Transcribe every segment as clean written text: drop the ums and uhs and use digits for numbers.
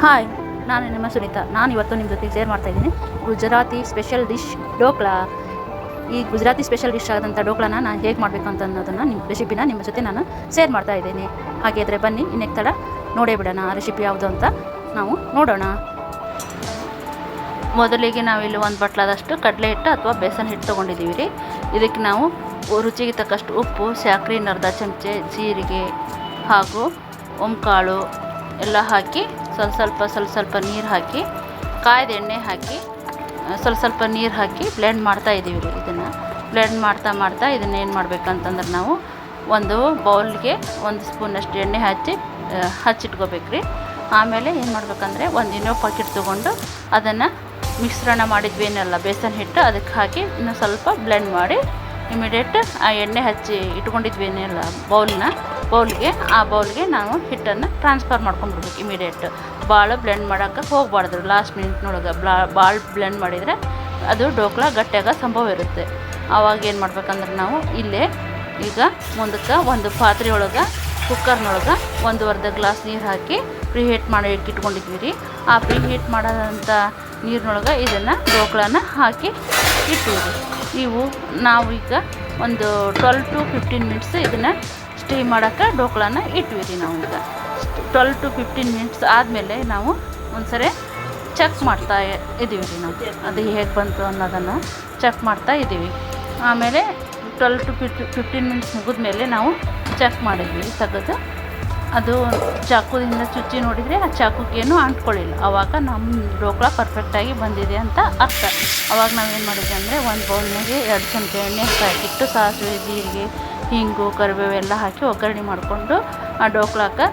Hi, ನಾನು ನಿಮ್ಮ ಸುನೀತಾ. ನಾನು ಇವತ್ತು ನಿಮ್ಮ ಜೊತೆ ಶೇರ್ ಮಾಡ್ತಾಯಿದ್ದೀನಿ ಗುಜರಾತಿ ಸ್ಪೆಷಲ್ ಡಿಶ್ ಡೋಕ್ಲಾ. ಈ ಗುಜರಾತಿ ಸ್ಪೆಷಲ್ ಡಿಶ್ ಆದಂಥ ಡೋಕ್ಲಾನ ನಾನು ಹೇಗೆ ಮಾಡಬೇಕು ಅಂತ ಅನ್ನೋದನ್ನು ರೆಸಿಪಿನ ನಿಮ್ಮ ಜೊತೆ ನಾನು ಶೇರ್ ಮಾಡ್ತಾಯಿದ್ದೀನಿ. ಹಾಗಿದ್ರೆ ಬನ್ನಿ, ಇನ್ನೇನು ತಡ ನೋಡೇ ಬಿಡೋಣ ಆ ರೆಸಿಪಿ ಯಾವುದು ಅಂತ ನಾವು ನೋಡೋಣ. ಮೊದಲಿಗೆ ನಾವಿಲ್ಲಿ ಒಂದು ಬಟ್ಲಾದಷ್ಟು ಕಡಲೆ ಹಿಟ್ಟು ಅಥವಾ ಬೇಸನ್ ಹಿಟ್ಟು ತೊಗೊಂಡಿದ್ದೀವಿ ರೀ. ಇದಕ್ಕೆ ನಾವು ರುಚಿಗೆ ತಕ್ಕಷ್ಟು ಉಪ್ಪು, ಸಕ್ಕರೆ, ಅರ್ಧ ಚಮಚೆ ಜೀರಿಗೆ ಹಾಗೂ ಕಾಳು ಎಲ್ಲ ಹಾಕಿ ಸ್ವಲ್ಪ ನೀರು ಹಾಕಿ, ಕಾಯ್ದ ಎಣ್ಣೆ ಹಾಕಿ ಸ್ವಲ್ಪ ನೀರು ಹಾಕಿ ಬ್ಲೆಂಡ್ ಮಾಡ್ತಾ ಇದ್ದೀವಿ ರೀ. ಇದನ್ನು ಬ್ಲೆಂಡ್ ಮಾಡ್ತಾ ಇದನ್ನು ಏನು ಮಾಡ್ಬೇಕಂತಂದ್ರೆ ನಾವು ಒಂದು ಬೌಲ್ಗೆ 1 ಸ್ಪೂನಷ್ಟು ಎಣ್ಣೆ ಹಚ್ಚಿಟ್ಕೋಬೇಕು ರೀ. ಆಮೇಲೆ ಏನು ಮಾಡ್ಬೇಕಂದ್ರೆ ಒಂದು ಇನ್ನೋ ಪಾಕೆಟ್ ತೊಗೊಂಡು ಅದನ್ನು ಮಿಶ್ರಣ ಮಾಡಿದ್ವೇನಲ್ಲ ಬೇಸನ್ ಹಿಟ್ಟು, ಅದಕ್ಕೆ ಹಾಕಿ ಇನ್ನೂ ಸ್ವಲ್ಪ ಬ್ಲೆಂಡ್ ಮಾಡಿ ಇಮಿಡಿಯೇಟ್ ಆ ಎಣ್ಣೆ ಹಚ್ಚಿ ಇಟ್ಕೊಂಡಿದ್ವೇನಲ್ಲ ಆ ಬೌಲ್ಗೆ ನಾವು ಹಿಟ್ಟನ್ನು ಟ್ರಾನ್ಸ್ಫರ್ ಮಾಡ್ಕೊಂಡ್ಬಿಡ್ಬೇಕು ಇಮಿಡಿಯೇಟ್. ಭಾಳ ಬ್ಲೆಂಡ್ ಮಾಡೋಕ್ಕೆ ಹೋಗಬಾರ್ದು. ಲಾಸ್ಟ್ ಮಿನಿಟ್ನೊಳಗೆ ಭಾಳ ಬ್ಲೆಂಡ್ ಮಾಡಿದರೆ ಅದು ಡೋಕ್ಲಾ ಗಟ್ಟಿಯಾಗ ಸಂಭವ ಇರುತ್ತೆ. ಆವಾಗ ಏನು ಮಾಡ್ಬೇಕಂದ್ರೆ ನಾವು ಇಲ್ಲೇ ಈಗ ಮುಂದಕ್ಕೆ ಒಂದು ಪಾತ್ರೆ ಒಳಗೆ ಕುಕ್ಕರ್ನೊಳಗೆ 1.5 ಗ್ಲಾಸ್ ನೀರು ಹಾಕಿ ಪ್ರೀಹೀಟ್ ಮಾಡಿ ಇಟ್ಕೊಂಡಿದ್ವಿ ರೀ. ಆ ಪ್ರೀಹೀಟ್ ಮಾಡೋದಂಥ ನೀರಿನೊಳಗೆ ಇದನ್ನು ಡೋಕ್ಲಾನ ಹಾಕಿ ಇಟ್ಟಿವಿ. ನಾವು ಈಗ ಒಂದು 12 to 15 ಮಿನಿಟ್ಸ್ ಇದನ್ನು ಸ್ಟೀಮ್ ಮಾಡೋಕ್ಕೆ ಡೋಕ್ಲಾನ ಇಟ್ವಿ ರೀ. ನಾವು ಈಗ 12 to 15 ಮಿನಿಟ್ಸ್ ಆದಮೇಲೆ ನಾವು ಒಂದ್ಸರಿ ಚೆಕ್ ಮಾಡ್ತಾ ಇದ್ದೀವಿ ರೀ. ನಾವು ಅದು ಹೇಗೆ ಬಂತು ಅನ್ನೋದನ್ನು ಚೆಕ್ ಮಾಡ್ತಾ ಇದ್ದೀವಿ. ಆಮೇಲೆ 12 to 15 ಮಿನಿಟ್ಸ್ ಮುಗಿದ್ಮೇಲೆ ನಾವು ಚೆಕ್ ಮಾಡಿದ್ವಿ. ತೆಗೆದು ಅದು ಚಾಕುದಿಂದ ಚುಚ್ಚಿ ನೋಡಿದರೆ ಆ ಚಾಕುಗೇನು ಅಂಟ್ಕೊಳ್ಳಿಲ್ಲ. ಆವಾಗ ನಮ್ಮ ಡೋಕ್ಲಾ ಪರ್ಫೆಕ್ಟಾಗಿ ಬಂದಿದೆ ಅಂತ ಅರ್ಥ. ಆವಾಗ ನಾವೇನು ಮಾಡಿದ್ವಿ ಅಂದರೆ ಒಂದು ಬೌಲ್ನಾಗೆ 2 ಚಮಚ ಎಣ್ಣೆ ಹಾಕಿಟ್ಟು ಸಾಸಿವೆ, ಜೀರಿಗೆ, ಹಿಂಗು, ಕರಿಬೇವು ಎಲ್ಲ ಹಾಕಿ ಒಗ್ಗರಣೆ ಮಾಡಿಕೊಂಡು ಆ ಡೋಕ್ಲಾಕ್ಕೆ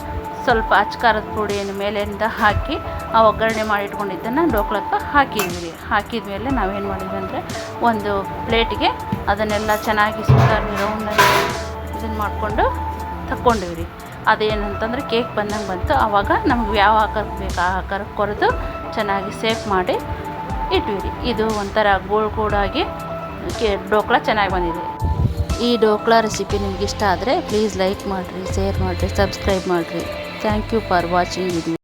ಸ್ವಲ್ಪ ಅಚ್ಕಾರದ ಪುಡಿಯನ್ನು ಮೇಲಿಂದ ಹಾಕಿ ಆ ಒಗ್ಗರಣೆ ಮಾಡಿಟ್ಕೊಂಡಿದ್ದನ್ನು ಡೋಕ್ಲಾಕ್ಕೆ ಹಾಕಿದ್ವಿ. ಹಾಕಿದ್ಮೇಲೆ ನಾವೇನು ಮಾಡಿದ್ವಿ ಅಂದರೆ ಒಂದು ಪ್ಲೇಟಿಗೆ ಅದನ್ನೆಲ್ಲ ಚೆನ್ನಾಗಿ ಸುತ್ತಾಗಿ ರೌಂಡಾಗಿ ಇದನ್ನು ಮಾಡಿಕೊಂಡು ತಕ್ಕೊಂಡಿವಿ ರೀ. ಅದೇನಂತಂದ್ರೆ ಕೇಕ್ ಬಂದಂಗೆ ಬಂತು. ಆವಾಗ ನಮ್ಗೆ ಯಾವ ಆಕಾರಕ್ಕೆ ಬೇಕು ಆ ಆಕಾರಕ್ಕೆ ಕೊರೆದು ಚೆನ್ನಾಗಿ ಸೇಫ್ ಮಾಡಿ ಇಟ್ವಿ ರೀ. ಇದು ಒಂಥರ ಗೂಡಾಗಿ ಡೋಕ್ಲಾ ಚೆನ್ನಾಗಿ ಬಂದಿದೆ. ಈ ಡೋಕ್ಲಾ ರೆಸಿಪಿ ನಿಮ್ಗೆ ಇಷ್ಟ ಆದರೆ ಪ್ಲೀಸ್ ಲೈಕ್ ಮಾಡಿರಿ, ಶೇರ್ ಮಾಡಿರಿ, ಸಬ್ಸ್ಕ್ರೈಬ್ ಮಾಡಿರಿ. Thank you for watching video.